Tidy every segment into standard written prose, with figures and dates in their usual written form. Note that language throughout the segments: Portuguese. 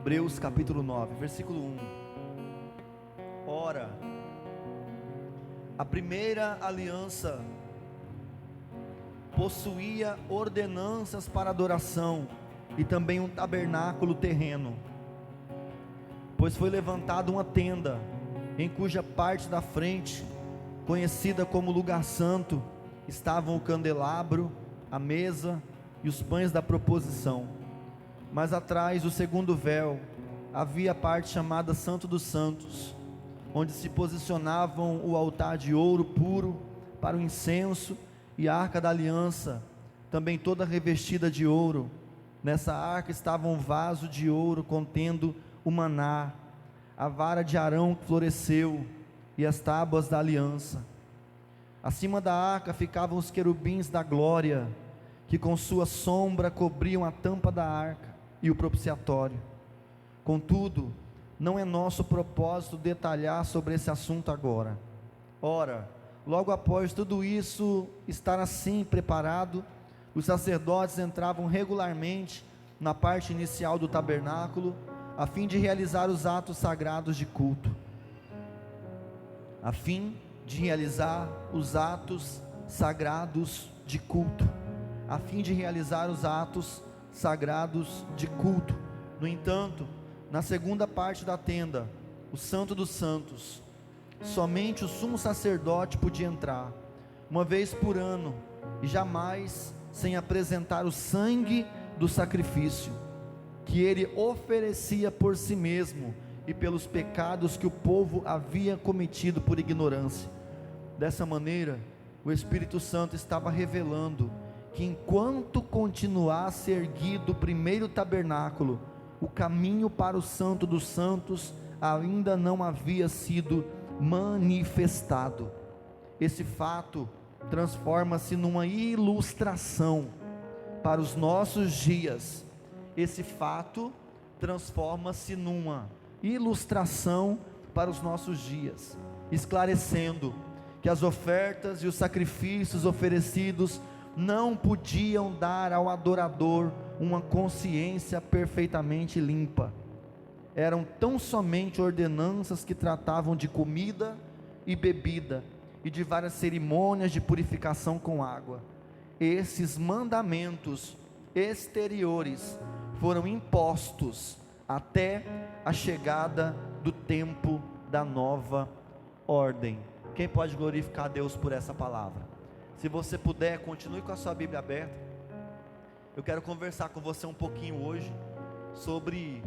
Hebreus capítulo 9, versículo 1. Ora, a primeira aliança possuía ordenanças para adoração e também um tabernáculo terreno, pois foi levantada uma tenda, em cuja parte da frente, conhecida como lugar santo, estavam o candelabro, a mesa e os pães da proposição. Mas atrás do segundo véu havia a parte chamada Santo dos Santos, onde se posicionavam o altar de ouro puro para o incenso e a arca da aliança, também toda revestida de ouro. Nessa arca estava um vaso de ouro contendo o maná, a vara de Arão que floresceu e as tábuas da aliança. Acima da arca ficavam os querubins da glória, que com sua sombra cobriam a tampa da arca e o propiciatório. Contudo, não é nosso propósito detalhar sobre esse assunto agora. Ora, logo após tudo isso estar assim preparado, os sacerdotes entravam regularmente na parte inicial do tabernáculo, a fim de realizar os atos sagrados de culto. A fim de realizar os atos sagrados de culto. A fim de realizar os atos sagrados de culto. No entanto, na segunda parte da tenda, o Santo dos Santos, somente o sumo sacerdote podia entrar, uma vez por ano, e jamais sem apresentar o sangue do sacrifício, que ele oferecia por si mesmo e pelos pecados que o povo havia cometido por ignorância. Dessa maneira, o Espírito Santo estava revelando que enquanto continuasse erguido o primeiro tabernáculo, o caminho para o Santo dos Santos ainda não havia sido manifestado. Esse fato transforma-se numa ilustração para os nossos dias. Esse fato transforma-se numa ilustração para os nossos dias, esclarecendo que as ofertas e os sacrifícios oferecidos não podiam dar ao adorador uma consciência perfeitamente limpa. Eram tão somente ordenanças que tratavam de comida e bebida e de várias cerimônias de purificação com água. Esses mandamentos exteriores foram impostos até a chegada do tempo da nova ordem. Quem pode glorificar a Deus por essa palavra? Se você puder, continue com a sua Bíblia aberta. Eu quero conversar com você um pouquinho hoje sobre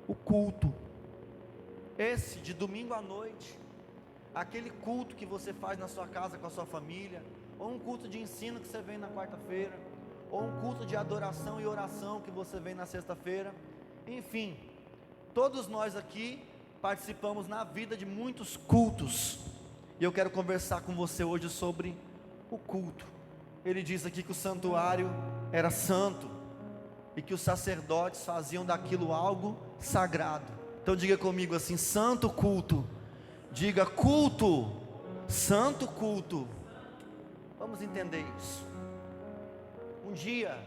o culto. Esse de domingo à noite, aquele culto que você faz na sua casa com a sua família, ou um culto de ensino que você vem na quarta-feira, ou um culto de adoração e oração que você vem na sexta-feira. Enfim, todos nós aqui participamos na vida de muitos cultos, e eu quero conversar com você hoje sobre o culto. Ele diz aqui que o santuário era santo, e que os sacerdotes faziam daquilo algo sagrado. Então diga comigo assim: santo culto. Diga culto, santo culto. Vamos entender isso. Um dia,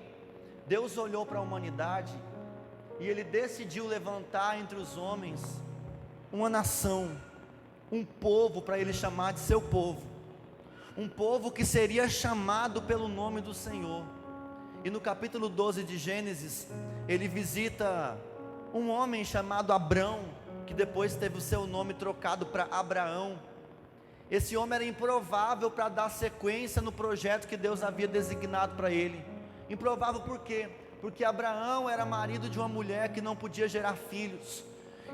Deus olhou para a humanidade, e Ele decidiu levantar entre os homens uma nação, um povo para Ele chamar de seu povo, um povo que seria chamado pelo nome do Senhor. E no capítulo 12 de Gênesis, Ele visita um homem chamado Abrão, que depois teve o seu nome trocado para Abraão. Esse homem era improvável para dar sequência no projeto que Deus havia designado para ele. Improvável por quê? Porque Abraão era marido de uma mulher que não podia gerar filhos,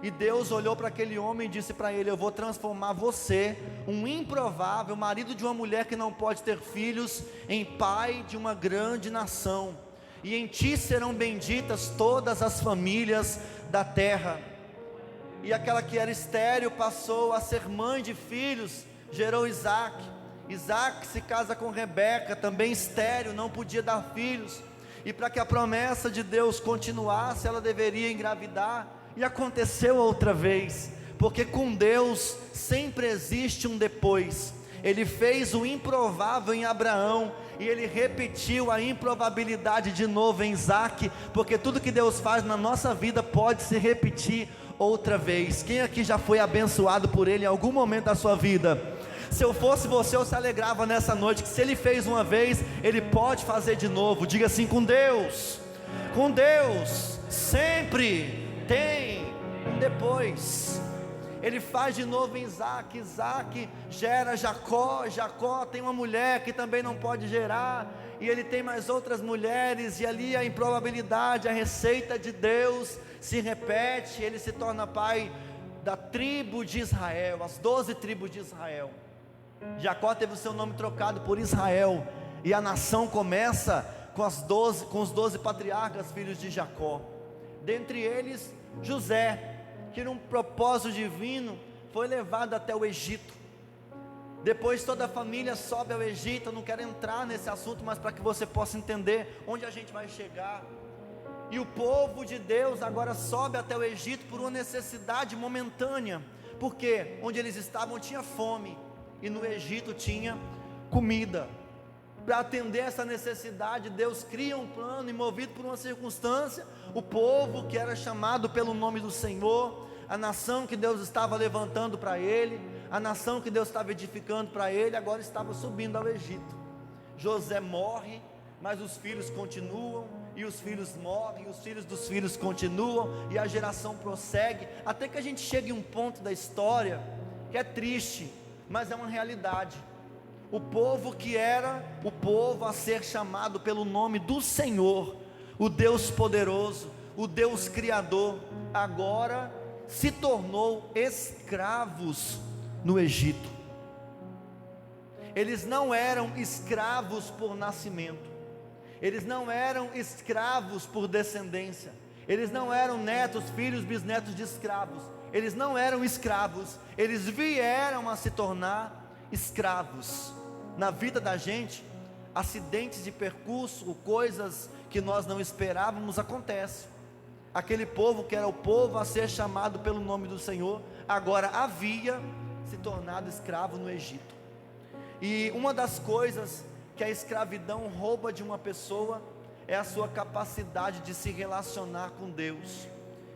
e Deus olhou para aquele homem e disse para ele: eu vou transformar você, um improvável, marido de uma mulher que não pode ter filhos, em pai de uma grande nação, e em ti serão benditas todas as famílias da terra. E aquela que era estéril passou a ser mãe de filhos, gerou Isaac. Isaac se casa com Rebeca, também estéril, não podia dar filhos, e para que a promessa de Deus continuasse, ela deveria engravidar. E aconteceu outra vez, porque com Deus sempre existe um depois. Ele fez o improvável em Abraão, e Ele repetiu a improbabilidade de novo em Isaac, porque tudo que Deus faz na nossa vida pode se repetir outra vez. Quem aqui já foi abençoado por Ele em algum momento da sua vida? Se eu fosse você, eu se alegrava nessa noite, que se Ele fez uma vez, Ele pode fazer de novo. Diga assim: com Deus sempre tem um depois. Ele faz de novo em Isaac. Isaac gera Jacó. Jacó tem uma mulher que também não pode gerar, e ele tem mais outras mulheres, e ali a improbabilidade, a receita de Deus se repete. Ele se torna pai da tribo de Israel, as 12 tribos de Israel. Jacó teve o seu nome trocado por Israel, e a nação começa com os 12 patriarcas, filhos de Jacó. Dentre eles, José, que num propósito divino foi levado até o Egito. Depois toda a família sobe ao Egito. Eu não quero entrar nesse assunto, mas para que você possa entender onde a gente vai chegar. E o povo de Deus agora sobe até o Egito por uma necessidade momentânea, porque onde eles estavam tinha fome, e no Egito tinha comida. Para atender essa necessidade, Deus cria um plano, e movido por uma circunstância, o povo que era chamado pelo nome do Senhor, a nação que Deus estava levantando para ele, a nação que Deus estava edificando para ele, agora estava subindo ao Egito. José morre, mas os filhos continuam, e os filhos morrem, e os filhos dos filhos continuam, e a geração prossegue, até que a gente chega em um ponto da história, que é triste, mas é uma realidade. O povo que era o povo a ser chamado pelo nome do Senhor, o Deus poderoso, o Deus criador, agora se tornou escravos no Egito. Eles não eram escravos por nascimento, eles não eram escravos por descendência, eles não eram netos, filhos, bisnetos de escravos, eles não eram escravos, eles vieram a se tornar escravos. Na vida da gente, acidentes de percurso, coisas que nós não esperávamos acontecem. Aquele povo que era o povo a ser chamado pelo nome do Senhor, agora havia se tornado escravo no Egito. E uma das coisas que a escravidão rouba de uma pessoa é a sua capacidade de se relacionar com Deus.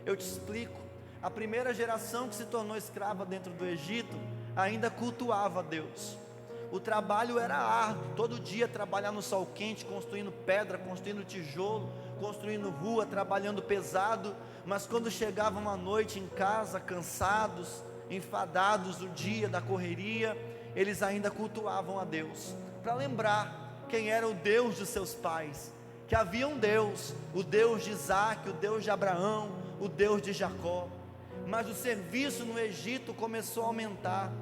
Eu te explico. A primeira geração que se tornou escrava dentro do Egito ainda cultuava Deus. O trabalho era árduo, todo dia trabalhar no sol quente, construindo pedra, construindo tijolo, construindo rua, trabalhando pesado. Mas quando chegavam à noite em casa, cansados, enfadados do dia, da correria, eles ainda cultuavam a Deus, para lembrar quem era o Deus de seus pais, que havia um Deus, o Deus de Isaac, o Deus de Abraão, o Deus de Jacó. Mas o serviço no Egito começou a aumentar.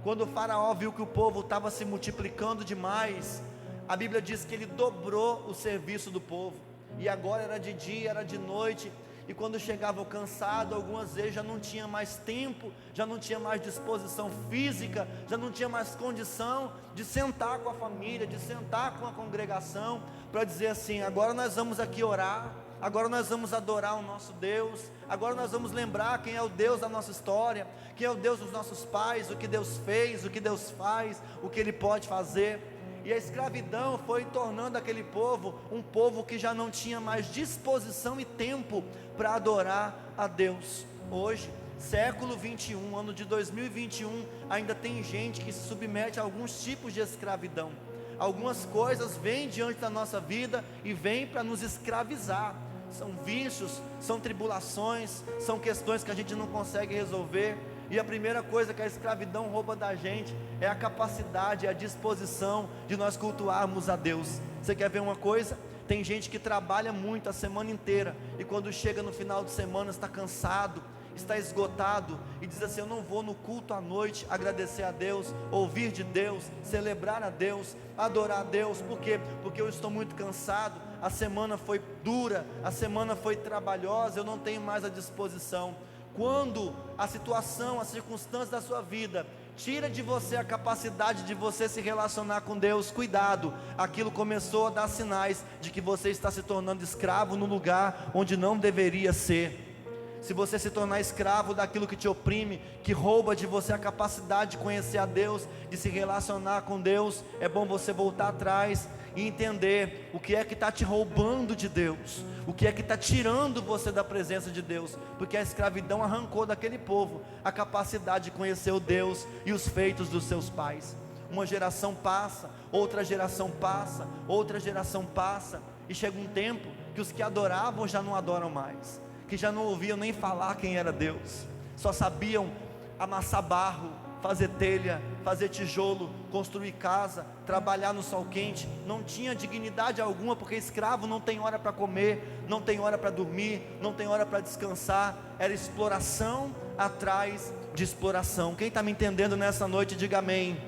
Quando o faraó viu que o povo estava se multiplicando demais, a Bíblia diz que ele dobrou o serviço do povo, e agora era de dia, era de noite, e quando chegava cansado, algumas vezes já não tinha mais tempo, já não tinha mais disposição física, já não tinha mais condição de sentar com a família, de sentar com a congregação, para dizer assim: agora nós vamos aqui orar, agora nós vamos adorar o nosso Deus, agora nós vamos lembrar quem é o Deus da nossa história, quem é o Deus dos nossos pais, o que Deus fez, o que Deus faz, o que Ele pode fazer. E a escravidão foi tornando aquele povo um povo que já não tinha mais disposição e tempo para adorar a Deus. Hoje, século 21, ano de 2021, ainda tem gente que se submete a alguns tipos de escravidão. Algumas coisas vêm diante da nossa vida e vêm para nos escravizar. São vícios, são tribulações, são questões que a gente não consegue resolver. E a primeira coisa que a escravidão rouba da gente é a capacidade, a disposição de nós cultuarmos a Deus. Você quer ver uma coisa? Tem gente que trabalha muito a semana inteira, e quando chega no final de semana está cansado, está esgotado, e diz assim: eu não vou no culto à noite agradecer a Deus, ouvir de Deus, celebrar a Deus, adorar a Deus. Por quê? Porque eu estou muito cansado, a semana foi dura, a semana foi trabalhosa, eu não tenho mais a disposição. Quando a situação, a circunstância da sua vida tira de você a capacidade de você se relacionar com Deus, cuidado, aquilo começou a dar sinais de que você está se tornando escravo no lugar onde não deveria ser. Se você se tornar escravo daquilo que te oprime, que rouba de você a capacidade de conhecer a Deus, de se relacionar com Deus, é bom você voltar atrás e entender o que é que está te roubando de Deus, o que é que está tirando você da presença de Deus, porque a escravidão arrancou daquele povo a capacidade de conhecer o Deus e os feitos dos seus pais. Uma geração passa, outra geração passa, outra geração passa, e chega um tempo que os que adoravam já não adoram mais, que já não ouviam nem falar quem era Deus, só sabiam amassar barro, fazer telha, fazer tijolo, construir casa, trabalhar no sol quente. Não tinha dignidade alguma, porque escravo não tem hora para comer, não tem hora para dormir, não tem hora para descansar. Era exploração atrás de exploração. Quem está me entendendo nessa noite, diga amém.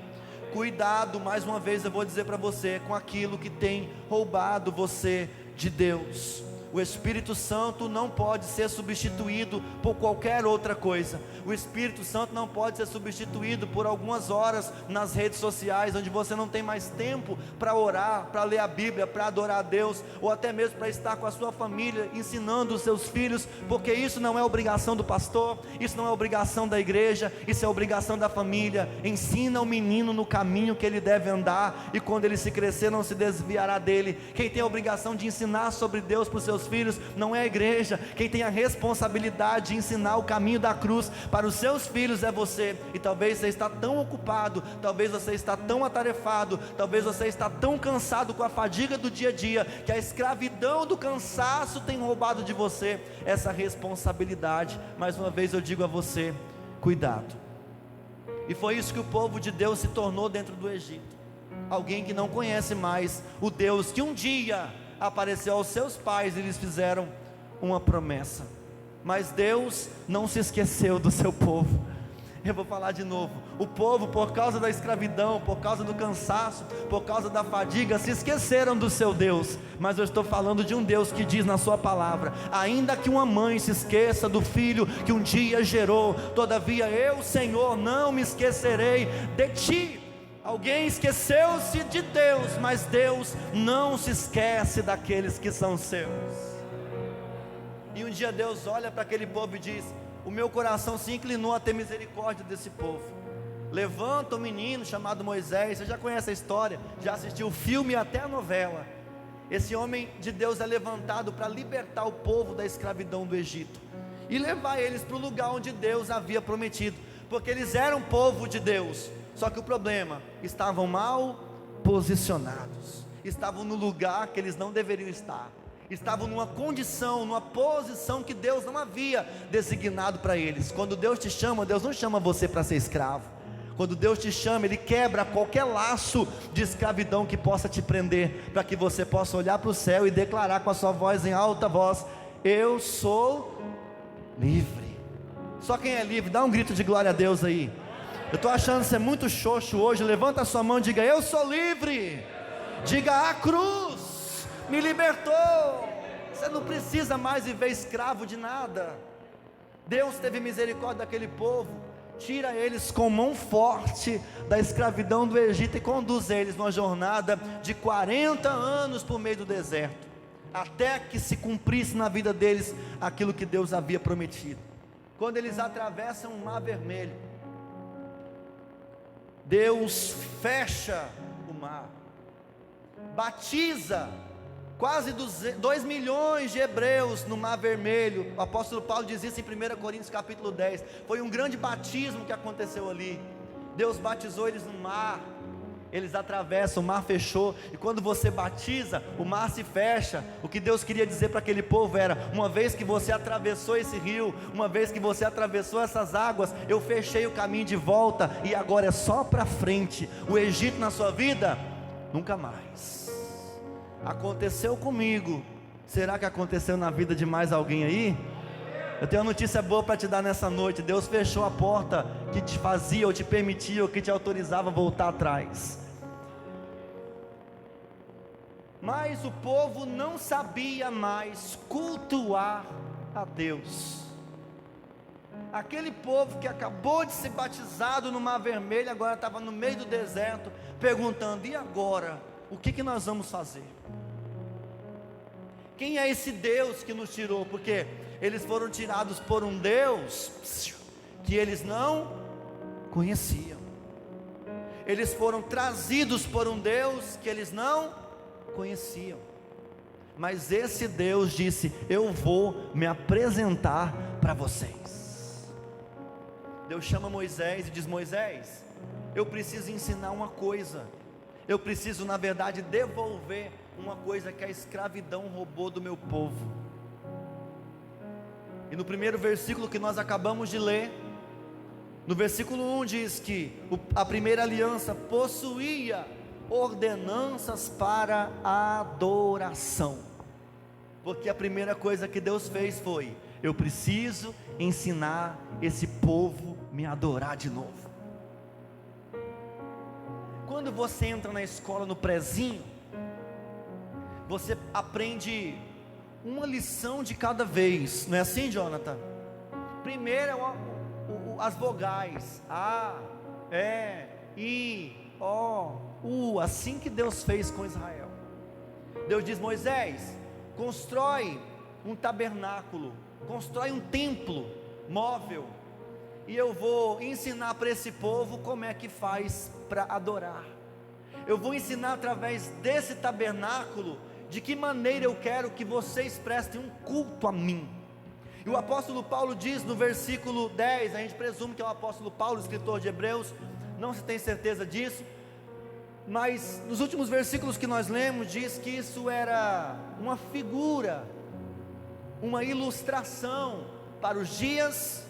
Cuidado, mais uma vez eu vou dizer para você, com aquilo que tem roubado você de Deus. O Espírito Santo não pode ser substituído por qualquer outra coisa. O Espírito Santo não pode ser substituído por algumas horas nas redes sociais, onde você não tem mais tempo para orar, para ler a Bíblia, para adorar a Deus, ou até mesmo para estar com a sua família, ensinando os seus filhos, porque isso não é obrigação do pastor, isso não é obrigação da igreja, isso é obrigação da família. Ensina o menino no caminho que ele deve andar, e quando ele se crescer não se desviará dele. Quem tem a obrigação de ensinar sobre Deus para os seus filhos não é a igreja. Quem tem a responsabilidade de ensinar o caminho da cruz para os seus filhos é você. E talvez você está tão ocupado, talvez você está tão atarefado, talvez você está tão cansado com a fadiga do dia a dia, que a escravidão do cansaço tem roubado de você essa responsabilidade. Mais uma vez eu digo a você, cuidado. E foi isso que o povo de Deus se tornou dentro do Egito, alguém que não conhece mais o Deus que um dia apareceu aos seus pais e lhes fizeram uma promessa. Mas Deus não se esqueceu do seu povo. Eu vou falar de novo. O povo, por causa da escravidão, por causa do cansaço, por causa da fadiga, se esqueceram do seu Deus. Mas eu estou falando de um Deus que diz na sua palavra: ainda que uma mãe se esqueça do filho que um dia gerou, todavia eu, Senhor, não me esquecerei de ti. Alguém esqueceu-se de Deus, mas Deus não se esquece daqueles que são seus. E um dia Deus olha para aquele povo e diz: o meu coração se inclinou a ter misericórdia desse povo. Levanta um menino chamado Moisés. Você já conhece a história, já assistiu o filme e até a novela. Esse homem de Deus é levantado para libertar o povo da escravidão do Egito e levar eles para o lugar onde Deus havia prometido, porque eles eram povo de Deus. Só que o problema, estavam mal posicionados, estavam no lugar que eles não deveriam estar, estavam numa condição, numa posição que Deus não havia designado para eles. Quando Deus te chama, Deus não chama você para ser escravo. Quando Deus te chama, Ele quebra qualquer laço de escravidão que possa te prender, para que você possa olhar para o céu e declarar com a sua voz em alta voz: eu sou livre. Só quem é livre, dá um grito de glória a Deus aí. Eu estou achando você muito xoxo hoje. Levanta a sua mão e diga: eu sou livre. Diga: a cruz me libertou. Você não precisa mais viver escravo de nada. Deus teve misericórdia daquele povo, tira eles com mão forte da escravidão do Egito e conduz eles numa jornada de 40 anos por meio do deserto, até que se cumprisse na vida deles aquilo que Deus havia prometido. Quando eles atravessam o Mar Vermelho, Deus fecha o mar, batiza quase 2 milhões de hebreus no Mar Vermelho. O apóstolo Paulo diz isso em 1 Coríntios capítulo 10, foi um grande batismo que aconteceu ali. Deus batizou eles no mar, eles atravessam, o mar fechou, e quando você batiza, o mar se fecha. O que Deus queria dizer para aquele povo era: uma vez que você atravessou esse rio, uma vez que você atravessou essas águas, eu fechei o caminho de volta, e agora é só para frente. O Egito na sua vida, nunca mais. Aconteceu comigo, será que aconteceu na vida de mais alguém aí? Eu tenho uma notícia boa para te dar nessa noite. Deus fechou a porta que te fazia, ou te permitia, ou que te autorizava a voltar atrás. Mas o povo não sabia mais cultuar a Deus. Aquele povo que acabou de ser batizado no Mar Vermelho, agora estava no meio do deserto, perguntando: e agora? O que nós vamos fazer? Quem é esse Deus que nos tirou? Porque eles foram tirados por um Deus que eles não conheciam. Eles foram trazidos por um Deus que eles não conheciam. Mas esse Deus disse: eu vou me apresentar para vocês. Deus chama Moisés e diz: Moisés, eu preciso ensinar uma coisa. Eu preciso, na verdade, devolver uma coisa que a escravidão roubou do meu povo. E no primeiro versículo que nós acabamos de ler, no versículo 1 diz que a primeira aliança possuía ordenanças para adoração. Porque a primeira coisa que Deus fez foi: eu preciso ensinar esse povo a me adorar de novo. Quando você entra na escola no prezinho, você aprende uma lição de cada vez, não é assim, Jonathan? Primeiro as vogais, A, E, I, O, U, assim que Deus fez com Israel. Deus diz: Moisés, constrói um tabernáculo, constrói um templo móvel, e eu vou ensinar para esse povo como é que faz para adorar. Eu vou ensinar através desse tabernáculo de que maneira eu quero que vocês prestem um culto a mim. E o apóstolo Paulo diz no versículo 10, a gente presume que é o apóstolo Paulo, escritor de Hebreus, não se tem certeza disso, mas nos últimos versículos que nós lemos, diz que isso era uma figura, uma ilustração para os dias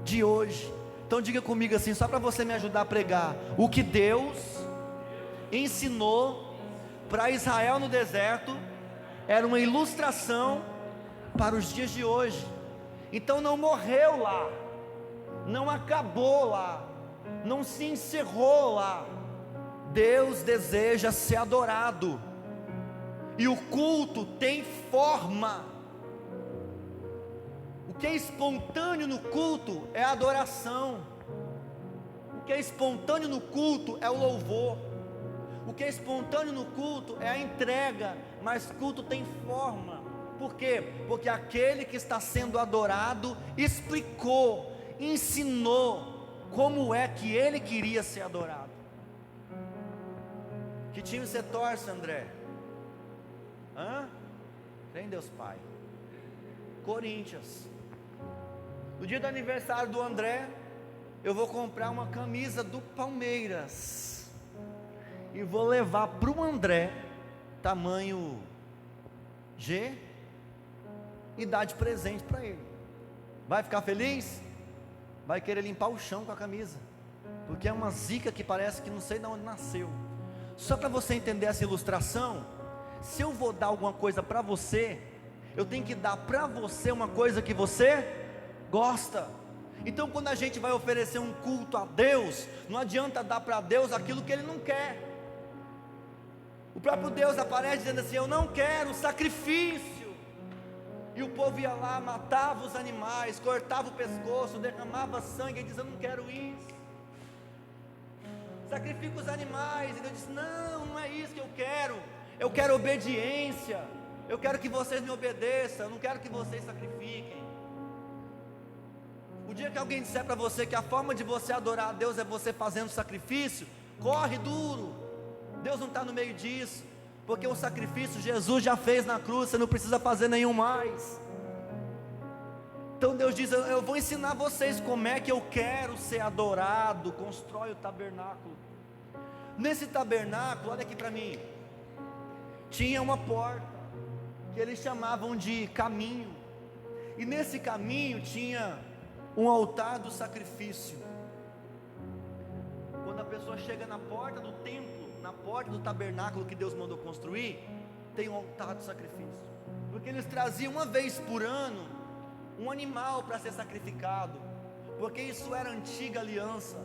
de hoje. Então diga comigo assim, só para você me ajudar a pregar: o que Deus ensinou para Israel no deserto era uma ilustração para os dias de hoje. Então não morreu lá, não acabou lá, não se encerrou lá. Deus deseja ser adorado, e o culto tem forma. O que é espontâneo no culto é a adoração. O que é espontâneo no culto é o louvor. O que é espontâneo no culto é a entrega, mas culto tem forma. Por quê? Porque aquele que está sendo adorado explicou, ensinou como é que ele queria ser adorado. Que time você torce, André? Crê em Deus Pai. Corinthians. No dia do aniversário do André, eu vou comprar uma camisa do Palmeiras e vou levar para o André, tamanho G, e dar de presente para ele. Vai ficar feliz? Vai querer limpar o chão com a camisa, porque é uma zica que parece que não sei de onde nasceu. Só para você entender essa ilustração, se eu vou dar alguma coisa para você, eu tenho que dar para você uma coisa que você gosta. Então quando a gente vai oferecer um culto a Deus, não adianta dar para Deus aquilo que Ele não quer. O próprio Deus aparece dizendo assim: eu não quero sacrifício. E o povo ia lá, matava os animais, cortava o pescoço, derramava sangue, e diz: eu não quero isso. Sacrifica os animais. E Deus disse: não, não é isso que eu quero. Eu quero obediência. Eu quero que vocês me obedeçam. Eu não quero que vocês sacrifiquem. O dia que alguém disser para você que a forma de você adorar a Deus é você fazendo sacrifício, corre duro. Deus não está no meio disso, porque o sacrifício Jesus já fez na cruz, você não precisa fazer nenhum mais. Então Deus diz: eu vou ensinar vocês como é que eu quero ser adorado. Constrói o tabernáculo. Nesse tabernáculo, olha aqui para mim, tinha uma porta, que eles chamavam de caminho, e nesse caminho tinha um altar do sacrifício. Quando a pessoa chega na porta do templo, na porta do tabernáculo que Deus mandou construir, tem um altar do sacrifício, porque eles traziam uma vez por ano um animal para ser sacrificado, porque isso era a antiga aliança.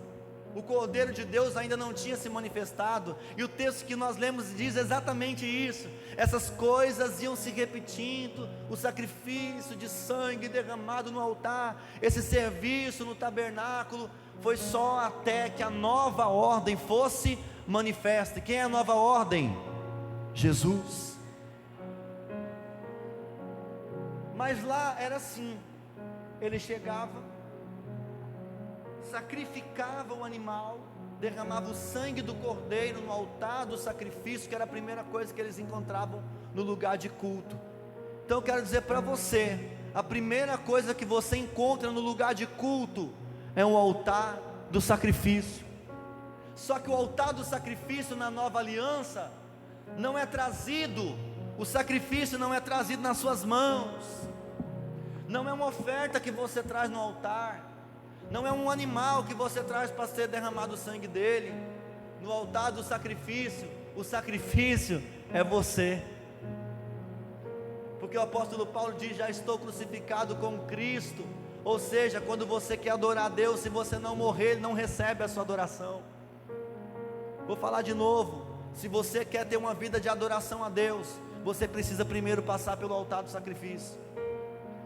O Cordeiro de Deus ainda não tinha se manifestado, e o texto que nós lemos diz exatamente isso. Essas coisas iam se repetindo, o sacrifício de sangue derramado no altar, esse serviço no tabernáculo, foi só até que a nova ordem fosse manifesta. E quem é a nova ordem? Jesus. Mas lá era assim: ele chegava, sacrificava o animal, derramava o sangue do cordeiro no altar do sacrifício, que era a primeira coisa que eles encontravam no lugar de culto. Então eu quero dizer para você, a primeira coisa que você encontra no lugar de culto é um altar do sacrifício. Só que o altar do sacrifício na nova aliança não é trazido, o sacrifício não é trazido nas suas mãos, não é uma oferta que você traz no altar, não é um animal que você traz para ser derramado o sangue dele. No altar do sacrifício, o sacrifício é você. Porque o apóstolo Paulo diz: já estou crucificado com Cristo. Ou seja, quando você quer adorar a Deus, se você não morrer, Ele não recebe a sua adoração. Vou falar de novo: se você quer ter uma vida de adoração a Deus, você precisa primeiro passar pelo altar do sacrifício.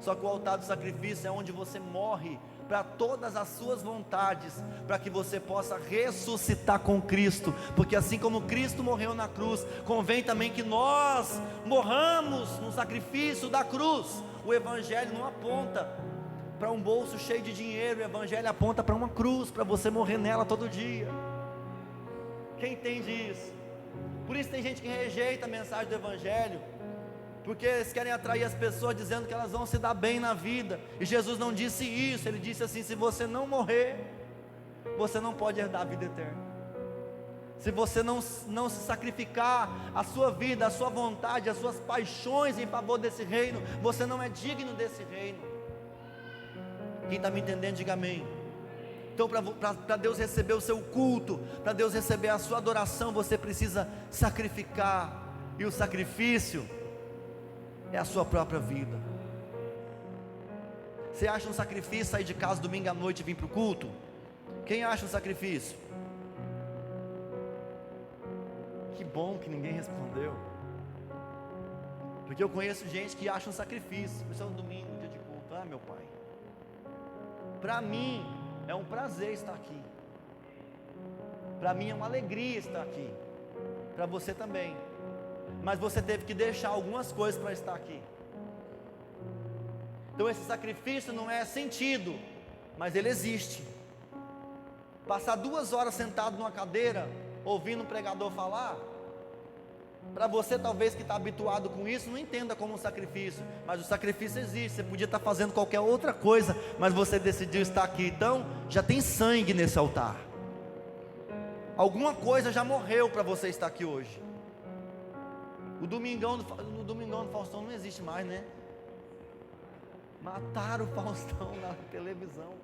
Só que o altar do sacrifício é onde você morre para todas as suas vontades, para que você possa ressuscitar com Cristo. Porque assim como Cristo morreu na cruz, convém também que nós morramos no sacrifício da cruz. O Evangelho não aponta para um bolso cheio de dinheiro, o Evangelho aponta para uma cruz, para você morrer nela todo dia. Quem entende isso? Por isso tem gente que rejeita a mensagem do Evangelho, porque eles querem atrair as pessoas dizendo que elas vão se dar bem na vida. E Jesus não disse isso. Ele disse assim: se você não morrer, você não pode herdar a vida eterna. Se você não se sacrificar a sua vida, a sua vontade, as suas paixões em favor desse reino, você não é digno desse reino. Quem está me entendendo, diga amém. Então para Deus receber o seu culto, para Deus receber a sua adoração, você precisa sacrificar. E o sacrifício é a sua própria vida. Você acha um sacrifício sair de casa domingo à noite e vir para o culto? Quem acha um sacrifício? Que bom que ninguém respondeu, porque eu conheço gente que acha um sacrifício. Isso é um domingo, dia de culto. Ah, meu pai, para mim é um prazer estar aqui, para mim é uma alegria estar aqui, para você também. Mas você teve que deixar algumas coisas para estar aqui. Então esse sacrifício não é sentido, mas ele existe. Passar 2 horas sentado numa cadeira, ouvindo um pregador falar, para você talvez que está habituado com isso, não entenda como um sacrifício. Mas o sacrifício existe. Você podia estar fazendo qualquer outra coisa, mas você decidiu estar aqui. Então já tem sangue nesse altar. Alguma coisa já morreu para você estar aqui hoje. No Domingão do Faustão não existe mais, né? Mataram o Faustão na televisão.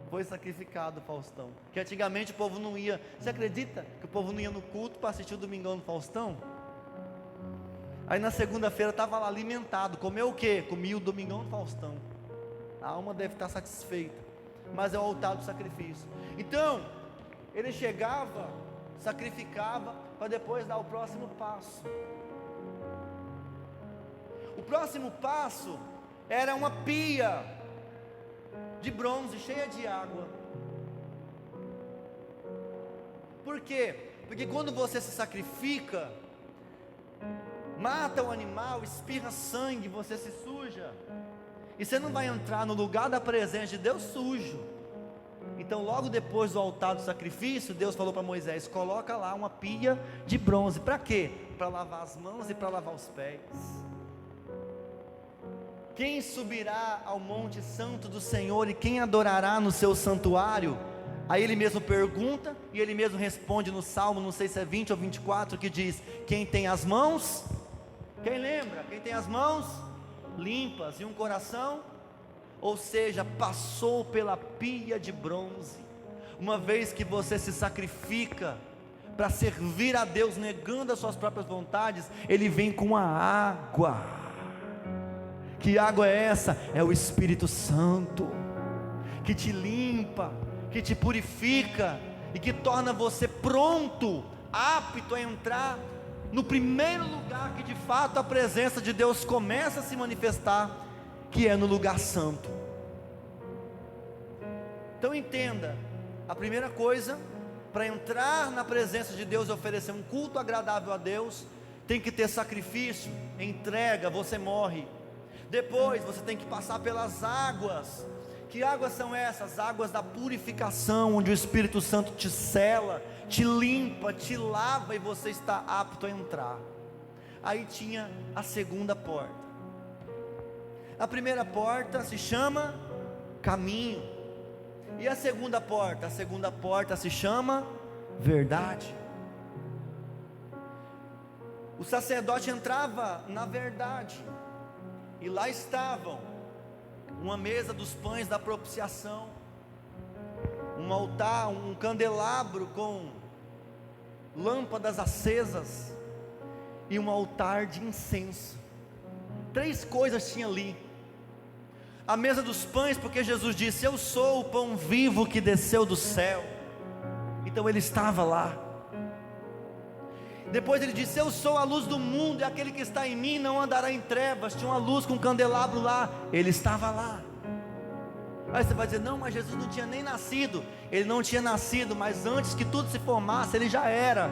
Foi sacrificado o Faustão. Que antigamente o povo não ia. Você acredita que o povo não ia no culto para assistir o Domingão do Faustão? Aí na segunda-feira estava lá alimentado. Comeu o quê? Comia o Domingão do Faustão. A alma deve estar satisfeita. Mas é o altar do sacrifício. Então, ele chegava, sacrificava, para depois dar o próximo passo. O próximo passo era uma pia de bronze cheia de água. Por quê? Porque quando você se sacrifica, mata o animal, espirra sangue, você se suja, e você não vai entrar no lugar da presença de Deus sujo. Então logo depois do altar do sacrifício, Deus falou para Moisés: coloca lá uma pia de bronze. Para quê? Para lavar as mãos e para lavar os pés. Quem subirá ao monte santo do Senhor e quem adorará no seu santuário? Aí ele mesmo pergunta e ele mesmo responde no Salmo, não sei se é 20 ou 24, que diz: quem tem as mãos, quem lembra? Quem tem as mãos limpas e um coração, ou seja, passou pela pia de bronze. Uma vez que você se sacrifica para servir a Deus, negando as suas próprias vontades, Ele vem com a água. Que água é essa? É o Espírito Santo, que te limpa, que te purifica, e que torna você pronto, apto a entrar no primeiro lugar que de fato a presença de Deus começa a se manifestar, que é no lugar santo. Então entenda, a primeira coisa, para entrar na presença de Deus e oferecer um culto agradável a Deus, tem que ter sacrifício, entrega, você morre. Depois você tem que passar pelas águas. Que águas são essas? Águas da purificação, onde o Espírito Santo te sela, te limpa, te lava e você está apto a entrar. Aí tinha a segunda porta. A primeira porta se chama caminho. E a segunda porta? A segunda porta se chama verdade. O sacerdote entrava na verdade, e lá estavam uma mesa dos pães da propiciação, um altar, um candelabro com lâmpadas acesas e um altar de incenso. 3 coisas tinha ali. A mesa dos pães, porque Jesus disse: eu sou o pão vivo que desceu do céu. Então ele estava lá. Depois ele disse: eu sou a luz do mundo, e aquele que está em mim não andará em trevas. Tinha uma luz com um candelabro lá, ele estava lá. Aí você vai dizer: não, mas Jesus não tinha nem nascido. Ele não tinha nascido, mas antes que tudo se formasse, ele já era.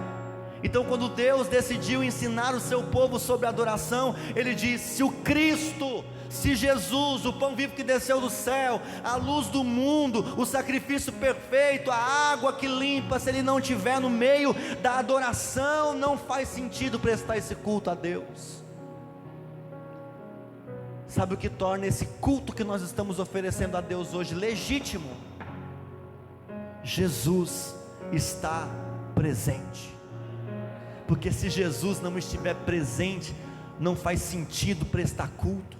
Então quando Deus decidiu ensinar o seu povo sobre adoração, ele disse: se o Cristo, se Jesus, o pão vivo que desceu do céu, a luz do mundo, o sacrifício perfeito, a água que limpa, se ele não estiver no meio da adoração, não faz sentido prestar esse culto a Deus. Sabe o que torna esse culto que nós estamos oferecendo a Deus hoje legítimo? Jesus está presente. Porque se Jesus não estiver presente, não faz sentido prestar culto.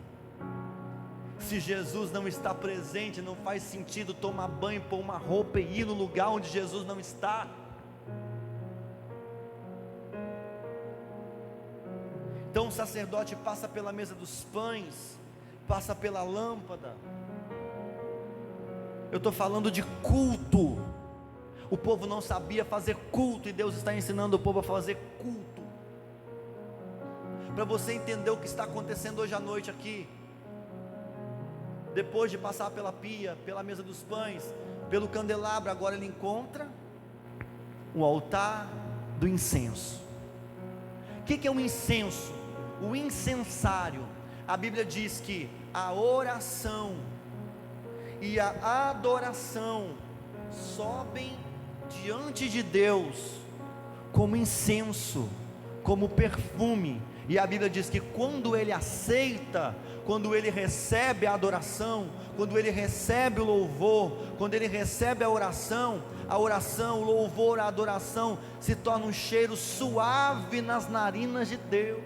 Se Jesus não está presente, não faz sentido tomar banho, pôr uma roupa e ir no lugar onde Jesus não está. Então o sacerdote passa pela mesa dos pães, passa pela lâmpada. Eu estou falando de culto. O povo não sabia fazer culto, e Deus está ensinando o povo a fazer culto. Para você entender o que está acontecendo hoje à noite aqui, depois de passar pela pia, pela mesa dos pães, pelo candelabro, agora ele encontra o altar do incenso. O que é um incenso? O incensário, a Bíblia diz que a oração e a adoração sobem diante de Deus como incenso, como perfume. E a Bíblia diz que quando ele aceita, quando ele recebe a adoração, quando ele recebe o louvor, quando ele recebe a oração, o louvor, a adoração se torna um cheiro suave nas narinas de Deus.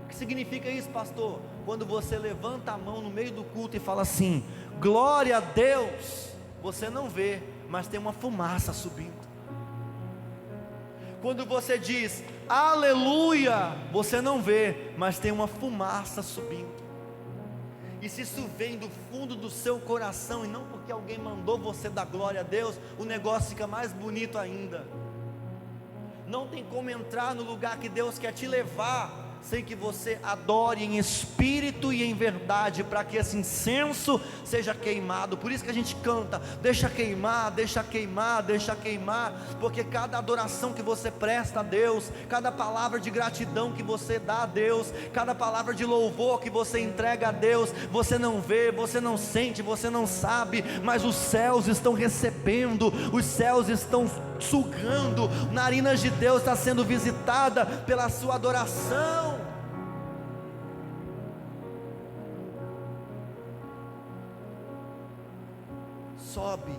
O que significa isso, pastor? Quando você levanta a mão no meio do culto e fala assim: glória a Deus, você não vê, mas tem uma fumaça subindo. Quando você diz aleluia, você não vê, mas tem uma fumaça subindo. E se isso vem do fundo do seu coração, e não porque alguém mandou você dar glória a Deus, o negócio fica mais bonito ainda. Não tem como entrar no lugar que Deus quer te levar sem que você adore em espírito e em verdade, para que esse incenso seja queimado. Por isso que a gente canta: deixa queimar, deixa queimar, deixa queimar, porque cada adoração que você presta a Deus, cada palavra de gratidão que você dá a Deus, cada palavra de louvor que você entrega a Deus, você não vê, você não sente, você não sabe, mas os céus estão recebendo, os céus estão sugando, narinas de Deus está sendo visitada pela sua adoração. Sobe.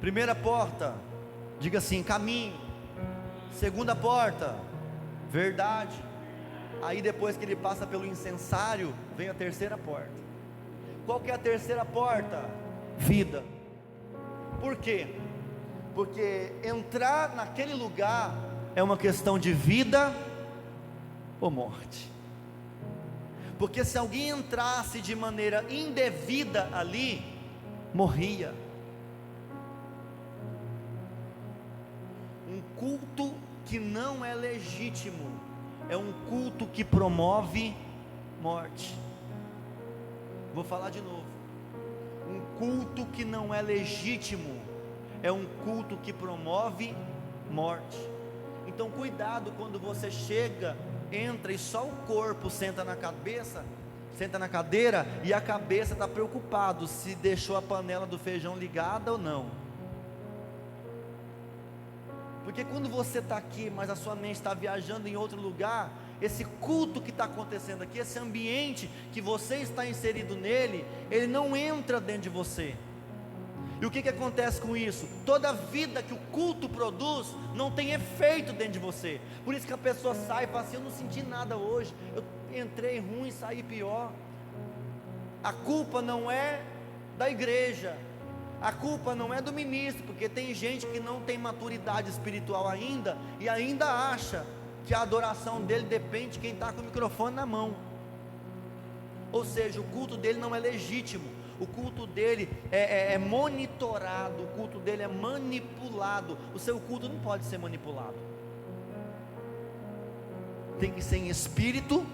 Primeira porta, diga assim: caminho. Segunda porta, verdade. Aí depois que ele passa pelo incensário, vem a terceira porta. Qual que é a terceira porta? Vida. Por quê? Porque entrar naquele lugar é uma questão de vida ou morte. Porque se alguém entrasse de maneira indevida ali, morria. Um culto que não é legítimo é um culto que promove morte. Vou falar de novo. Um culto que não é legítimo é um culto que promove morte. Então cuidado quando você chega, entra e só o corpo senta na cadeira e a cabeça está preocupado se deixou a panela do feijão ligada ou não. Porque quando você está aqui, mas a sua mente está viajando em outro lugar, esse culto que está acontecendo aqui, esse ambiente que você está inserido nele, ele não entra dentro de você. E o que acontece com isso? Toda vida que o culto produz não tem efeito dentro de você. Por isso que a pessoa sai e fala assim: eu não senti nada hoje, eu entrei ruim, saí pior. A culpa não é da igreja, a culpa não é do ministro, porque tem gente que não tem maturidade espiritual ainda, e ainda acha que a adoração dele depende de quem está com o microfone na mão. Ou seja, o culto dele não é legítimo. O culto dele é monitorado, o culto dele é manipulado. O seu culto não pode ser manipulado, tem que ser em espírito.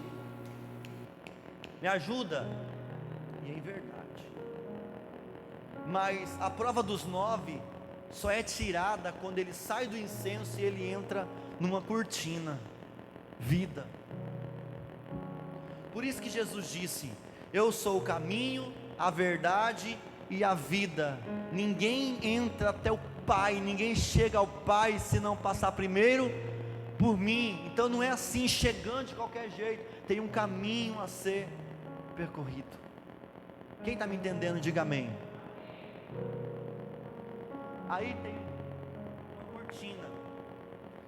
Me ajuda? E em verdade. Mas a prova dos 9 só é tirada quando ele sai do incenso e ele entra numa cortina, vida. Por isso que Jesus disse: eu sou o caminho, a verdade e a vida. Ninguém entra até o Pai, ninguém chega ao Pai se não passar primeiro por mim. Então não é assim, chegando de qualquer jeito, tem um caminho a ser percorrido. Quem está me entendendo, diga amém. Aí tem uma cortina,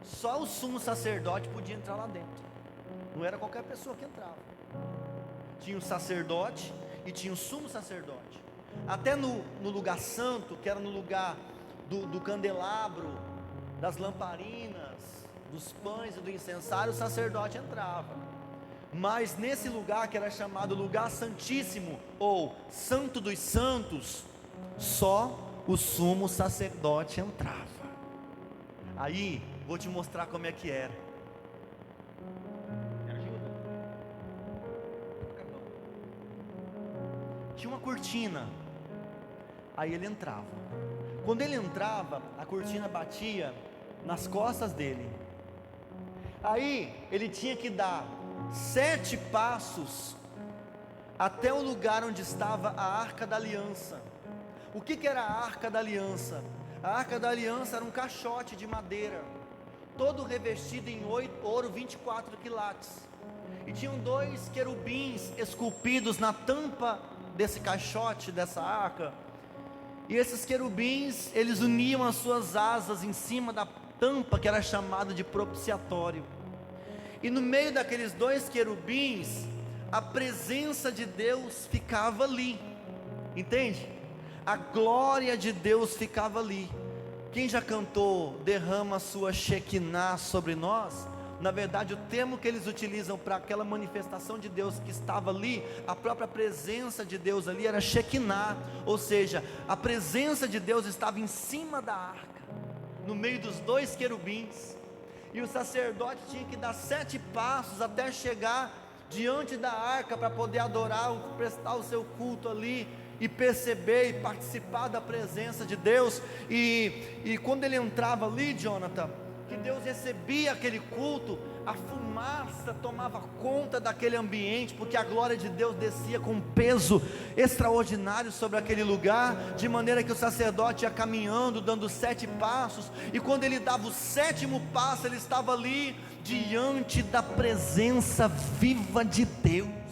só o sumo sacerdote podia entrar lá dentro, não era qualquer pessoa que entrava. Tinha o sacerdote e tinha o sumo sacerdote. Até no lugar santo, que era no lugar do candelabro, das lamparinas, dos pães e do incensário, o sacerdote entrava. Mas nesse lugar que era chamado lugar santíssimo, ou santo dos santos, só o sumo sacerdote entrava. Aí, vou te mostrar como é que era. Me ajuda? Tinha uma cortina. Aí ele entrava. Quando ele entrava, a cortina batia nas costas dele. Aí, ele tinha que dar 7 passos até o lugar onde estava a Arca da Aliança. O que era a Arca da Aliança? A Arca da Aliança era um caixote de madeira, todo revestido em ouro 24 quilates, e tinham 2 querubins esculpidos na tampa desse caixote, dessa arca. E esses querubins, eles uniam as suas asas em cima da tampa, que era chamada de propiciatório. E no meio daqueles 2 querubins, a presença de Deus ficava ali, entende? A glória de Deus ficava ali. Quem já cantou derrama a sua Shekinah sobre nós? Na verdade, o termo que eles utilizam para aquela manifestação de Deus que estava ali, a própria presença de Deus ali era Shekinah, ou seja, a presença de Deus estava em cima da arca, no meio dos 2 querubins. E o sacerdote tinha que dar 7 passos até chegar diante da arca para poder adorar, prestar o seu culto ali e perceber e participar da presença de Deus. E quando ele entrava ali, Jonathan, que Deus recebia aquele culto, a fumaça tomava conta daquele ambiente, porque a glória de Deus descia com um peso extraordinário sobre aquele lugar, de maneira que o sacerdote ia caminhando, dando 7 passos, e quando ele dava o 7º passo, ele estava ali, diante da presença viva de Deus,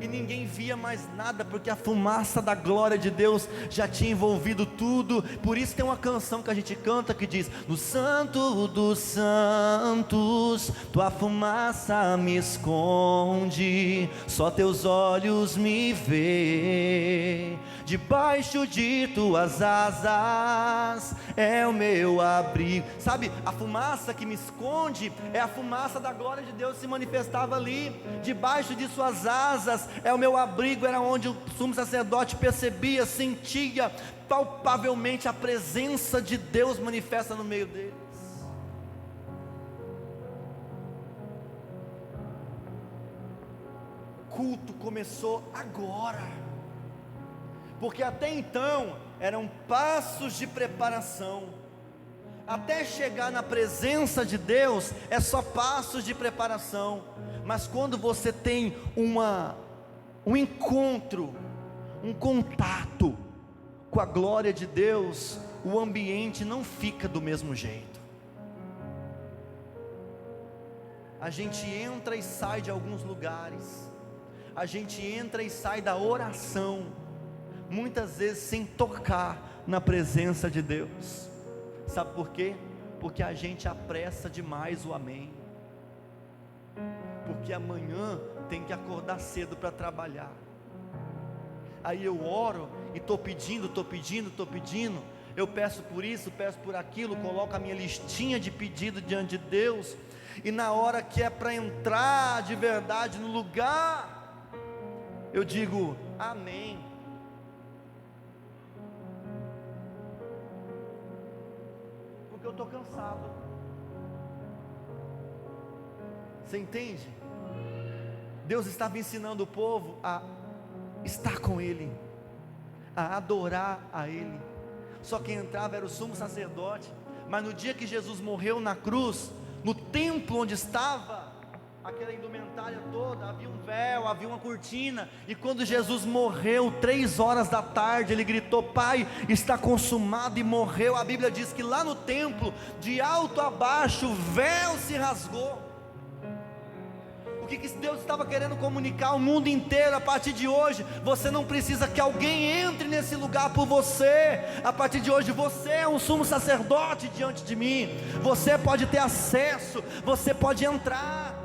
e ninguém via mais nada, porque a fumaça da glória de Deus já tinha envolvido tudo. Por isso tem uma canção que a gente canta que diz: no santo dos santos, tua fumaça me esconde, só teus olhos me vê, debaixo de tuas asas é o meu abrigo. Sabe, a fumaça que me esconde é a fumaça da glória de Deus, se manifestava ali, debaixo de suas asas é o meu abrigo. Era onde o sumo sacerdote percebia, sentia palpavelmente a presença de Deus manifesta no meio deles. O culto começou agora, porque até então eram passos de preparação. Até chegar na presença de Deus é só passos de preparação. Mas quando você tem um encontro, um contato com a glória de Deus, o ambiente não fica do mesmo jeito. A gente entra e sai de alguns lugares, a gente entra e sai da oração, muitas vezes sem tocar na presença de Deus. Sabe por quê? Porque a gente apressa demais o amém, porque amanhã tem que acordar cedo para trabalhar. Aí eu oro e estou pedindo, eu peço por isso, peço por aquilo, coloco a minha listinha de pedido diante de Deus, e na hora que é para entrar de verdade no lugar, eu digo amém. Porque eu estou cansado. Você entende? Deus estava ensinando o povo a estar com Ele, a adorar a Ele. Só quem entrava era o sumo sacerdote. Mas no dia que Jesus morreu na cruz, no templo onde estava aquela indumentária toda, havia um véu, havia uma cortina, e quando Jesus morreu, 3 horas da tarde, ele gritou: Pai, está consumado, e morreu. A Bíblia diz que lá no templo, de alto a baixo, o véu se rasgou. O que Deus estava querendo comunicar ao mundo inteiro? A partir de hoje, você não precisa que alguém entre nesse lugar por você. A partir de hoje, você é um sumo sacerdote diante de mim. Você pode ter acesso, você pode entrar.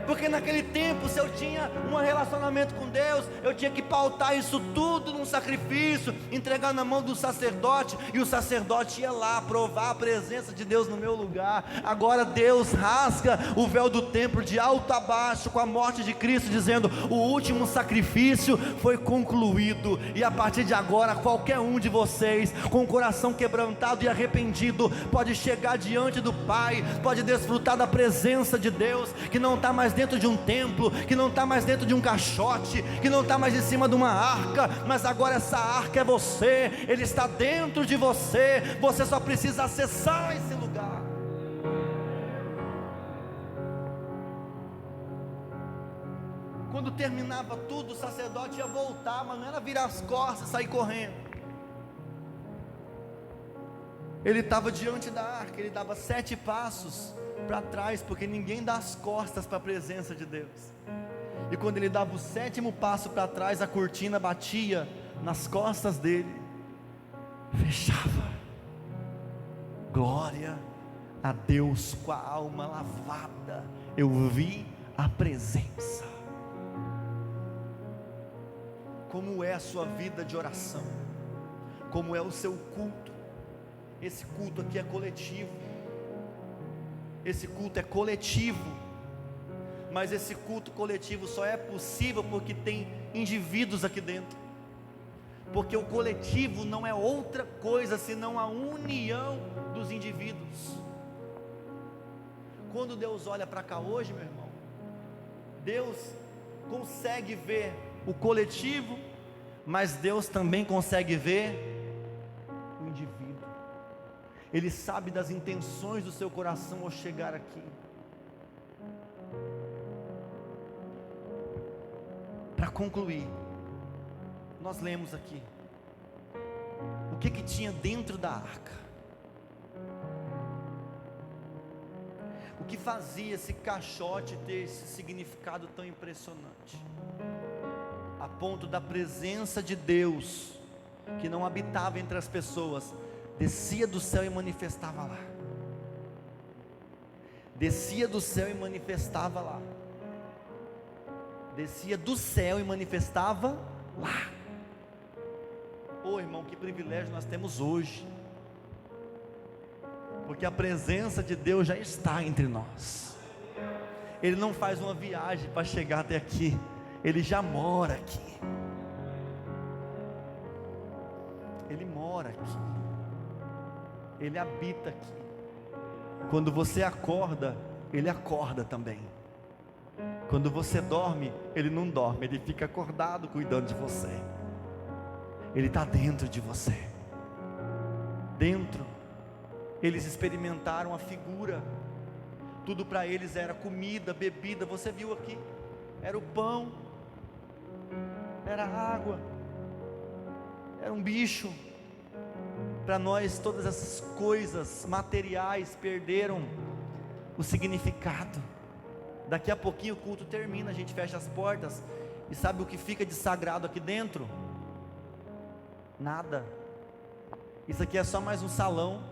Porque naquele tempo, se eu tinha um relacionamento com Deus, eu tinha que pautar isso tudo num sacrifício, entregar na mão do sacerdote, e o sacerdote ia lá provar a presença de Deus no meu lugar. Agora Deus rasga o véu do templo de alto a baixo com a morte de Cristo, dizendo: o último sacrifício foi concluído, e a partir de agora, qualquer um de vocês com o coração quebrantado e arrependido pode chegar diante do Pai, pode desfrutar da presença de Deus, que não está mais dentro de um templo, que não está mais dentro de um caixote, que não está mais em cima de uma arca, mas agora essa arca é você, Ele está dentro de você, você só precisa acessar esse lugar. Quando terminava tudo, o sacerdote ia voltar, mas não era virar as costas e sair correndo. Ele estava diante da arca, ele dava 7 passos para trás, porque ninguém dá as costas para a presença de Deus. E quando ele dava o 7º passo para trás, a cortina batia nas costas dele, fechava. Glória a Deus, com a alma lavada, eu vi a presença. Como é a sua vida de oração? Como é o seu culto? Esse culto aqui é coletivo. Esse culto é coletivo, mas esse culto coletivo só é possível porque tem indivíduos aqui dentro, porque o coletivo não é outra coisa senão a união dos indivíduos. Quando Deus olha para cá hoje, meu irmão, Deus consegue ver o coletivo, mas Deus também consegue ver o indivíduo. Ele sabe das intenções do seu coração ao chegar aqui. Para concluir, nós lemos aqui o que tinha dentro da arca, o que fazia esse caixote ter esse significado tão impressionante, a ponto da presença de Deus, que não habitava entre as pessoas, descia do céu e manifestava lá. Descia do céu e manifestava lá. Descia do céu e manifestava lá. Oh, irmão, que privilégio nós temos hoje, porque a presença de Deus já está entre nós. Ele não faz uma viagem para chegar até aqui, Ele já mora aqui. Ele mora aqui. Ele habita aqui. Quando você acorda, Ele acorda também. Quando você dorme, Ele não dorme, Ele fica acordado cuidando de você. Ele está dentro de você. dentro, eles experimentaram a figura. Tudo para eles era comida, bebida. Você viu aqui, era o pão, era a água, era um bicho. Para nós todas essas coisas materiais perderam o significado. Daqui a pouquinho o culto termina, a gente fecha as portas, e sabe o que fica de sagrado aqui dentro? Nada. Isso aqui é só mais um salão.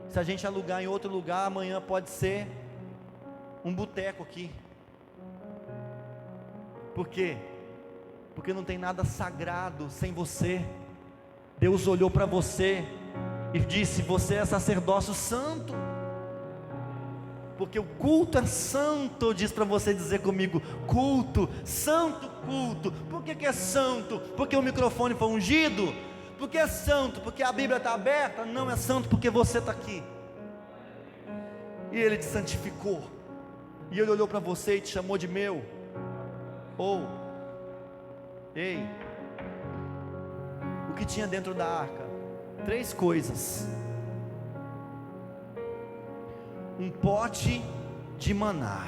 Se a gente alugar em outro lugar, amanhã pode ser um boteco aqui. Por quê? Porque não tem nada sagrado sem você. Deus olhou para você e disse: você é sacerdócio santo. Porque o culto é santo. Diz para você dizer comigo: culto, santo culto. Por que é santo? Porque o microfone foi ungido? Porque é santo? Porque a Bíblia está aberta? Não, é santo porque você está aqui. E Ele te santificou. E Ele olhou para você e te chamou de meu. Ei, o que tinha dentro da arca? 3 coisas: um pote de maná,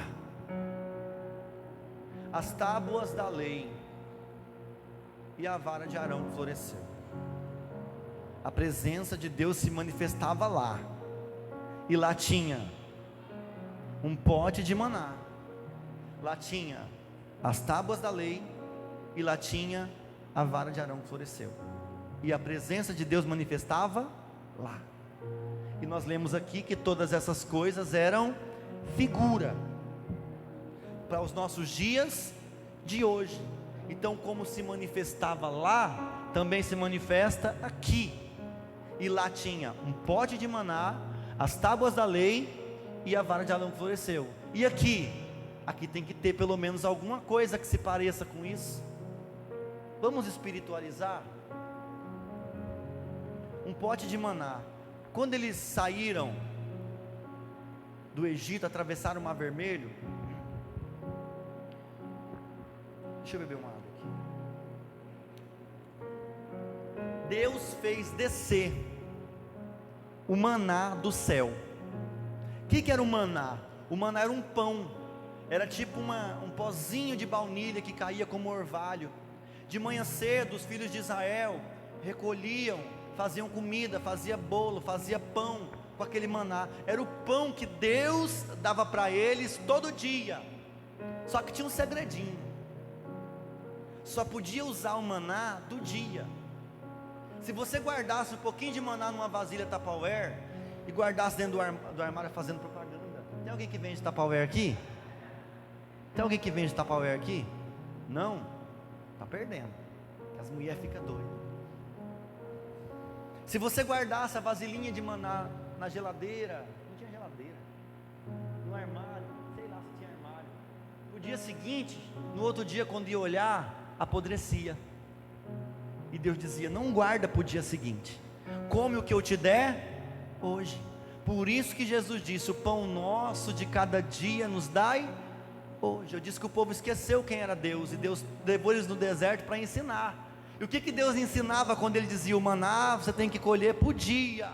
as tábuas da lei e a vara de Arão que floresceu. A presença de Deus se manifestava lá, e lá tinha um pote de maná, lá tinha as tábuas da lei, e lá tinha a vara de Arão que floresceu. E a presença de Deus manifestava lá. E nós lemos aqui que todas essas coisas eram figura para os nossos dias de hoje. Então, como se manifestava lá, também se manifesta aqui. E lá tinha um pote de maná, as tábuas da lei e a vara de Arão que floresceu. E aqui tem que ter pelo menos alguma coisa que se pareça com isso. Vamos espiritualizar. Um pote de maná. Quando eles saíram do Egito, atravessaram o Mar Vermelho. Deixa eu beber uma água aqui. Deus fez descer o maná do céu. O que era o maná? O maná era um pão. Era tipo um pozinho de baunilha que caía como orvalho. De manhã cedo, os filhos de Israel recolhiam, faziam comida, fazia bolo, fazia pão com aquele maná. Era o pão que Deus dava para eles todo dia. Só que tinha um segredinho: só podia usar o maná do dia. Se você guardasse um pouquinho de maná numa vasilha Tupperware e guardasse dentro do armário, fazendo propaganda. Tem alguém que vende Tupperware aqui? Tem alguém que vende Tupperware aqui? Não? Está perdendo. As mulheres ficam doidas. Se você guardasse a vasilhinha de maná na geladeira, não tinha geladeira, no armário, sei lá se tinha armário, no dia seguinte, no outro dia, quando ia olhar, apodrecia. E Deus dizia: não guarda para o dia seguinte, come o que eu te der hoje. Por isso que Jesus disse: o pão nosso de cada dia nos dai hoje. Eu disse que o povo esqueceu quem era Deus, e Deus levou eles no deserto para ensinar. E o que Deus ensinava quando Ele dizia: o maná você tem que colher por dia,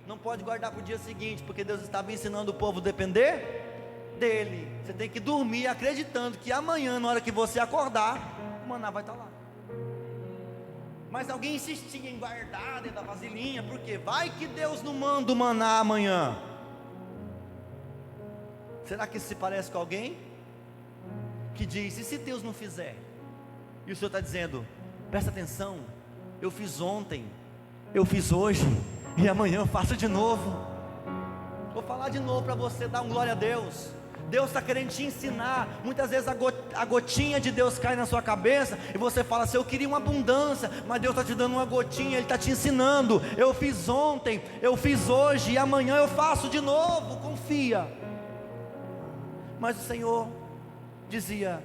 não pode guardar para o dia seguinte, porque Deus estava ensinando o povo a depender dEle. Você tem que dormir acreditando que amanhã, na hora que você acordar, o maná vai estar lá. Mas alguém insistia em guardar dentro da vasilhinha, porque vai que Deus não manda o maná amanhã. Será que isso se parece com alguém que diz: e se Deus não fizer? E o Senhor está dizendo: presta atenção, eu fiz ontem, eu fiz hoje, e amanhã eu faço de novo. Vou falar de novo para você dar um glória a Deus. Deus está querendo te ensinar. Muitas vezes a gotinha de Deus cai na sua cabeça, e você fala assim: eu queria uma abundância, mas Deus está te dando uma gotinha. Ele está te ensinando: eu fiz ontem, eu fiz hoje, e amanhã eu faço de novo. Confia. Mas o Senhor dizia: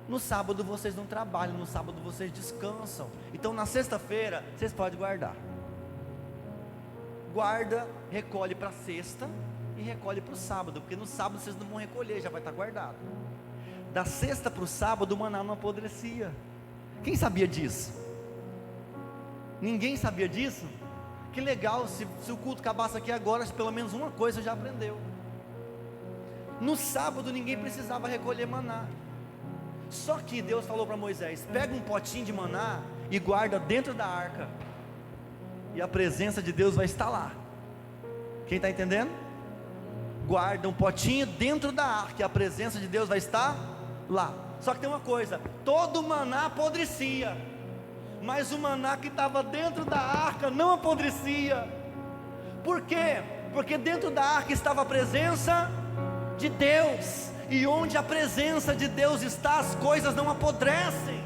no sábado vocês não trabalham, no sábado vocês descansam. Então na sexta-feira vocês podem guardar. Guarda, recolhe para sexta e recolhe para o sábado, porque no sábado vocês não vão recolher, já vai estar guardado. Da sexta para o sábado o maná não apodrecia. Quem sabia disso? Ninguém sabia disso? Que legal, se o culto acabasse aqui agora, pelo menos uma coisa já aprendeu. No sábado ninguém precisava recolher maná. Só que Deus falou para Moisés: pega um potinho de maná e guarda dentro da arca, e a presença de Deus vai estar lá. Quem está entendendo? Guarda um potinho dentro da arca, e a presença de Deus vai estar lá. Só que tem uma coisa: todo maná apodrecia, mas o maná que estava dentro da arca não apodrecia. Por quê? Porque dentro da arca estava a presença de Deus, e onde a presença de Deus está, as coisas não apodrecem.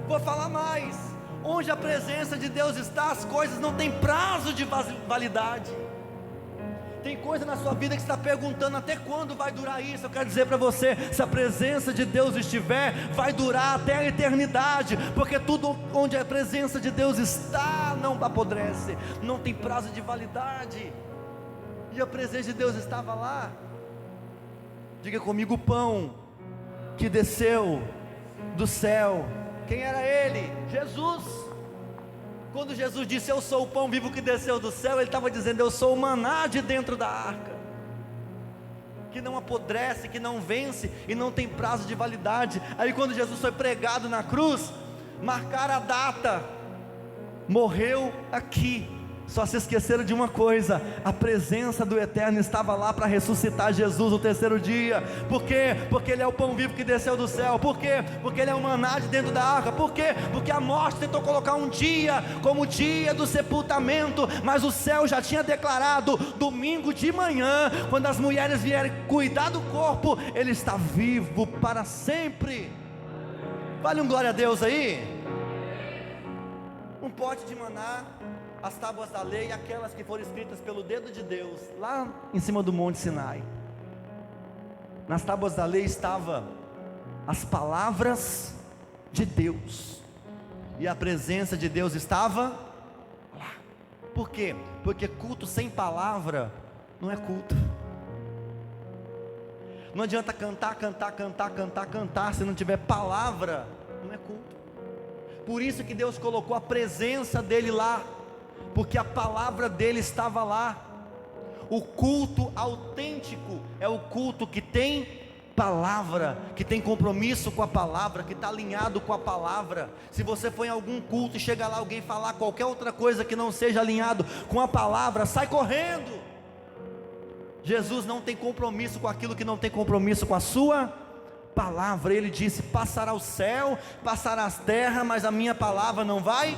Vou falar mais: onde a presença de Deus está, as coisas não têm prazo de validade. Tem coisa na sua vida que está perguntando: até quando vai durar isso? Eu quero dizer para você: se a presença de Deus estiver, vai durar até a eternidade, porque tudo onde a presença de Deus está não apodrece, não tem prazo de validade. E a presença de Deus estava lá. Diga comigo: o pão que desceu do céu. Quem era ele? Jesus. Quando Jesus disse: eu sou o pão vivo que desceu do céu, ele estava dizendo: eu sou o maná de dentro da arca, que não apodrece, que não vence e não tem prazo de validade. Aí quando Jesus foi pregado na cruz, marcaram a data, morreu aqui. Só se esqueceram de uma coisa: a presença do Eterno estava lá para ressuscitar Jesus no terceiro dia. Por quê? Porque Ele é o pão vivo que desceu do céu. Por quê? Porque Ele é o maná de dentro da arca. Por quê? Porque a morte tentou colocar um dia como o dia do sepultamento, mas o céu já tinha declarado: domingo de manhã, quando as mulheres vierem cuidar do corpo, Ele está vivo para sempre. Vale um glória a Deus aí? Um pote de maná, as tábuas da lei, aquelas que foram escritas pelo dedo de Deus, lá em cima do monte Sinai. Nas tábuas da lei estavam as palavras de Deus, e a presença de Deus estava lá. Por quê? Porque culto sem palavra não é culto. Não adianta cantar, se não tiver palavra, não é culto. Por isso que Deus colocou a presença dEle lá, porque a palavra dEle estava lá. O culto autêntico é o culto que tem palavra, que tem compromisso com a palavra, que está alinhado com a palavra. Se você for em algum culto e chega lá alguém falar qualquer outra coisa que não seja alinhado com a palavra, sai correndo. Jesus não tem compromisso com aquilo que não tem compromisso com a sua palavra. Ele disse: passará o céu, passará as terras, mas a minha palavra não vai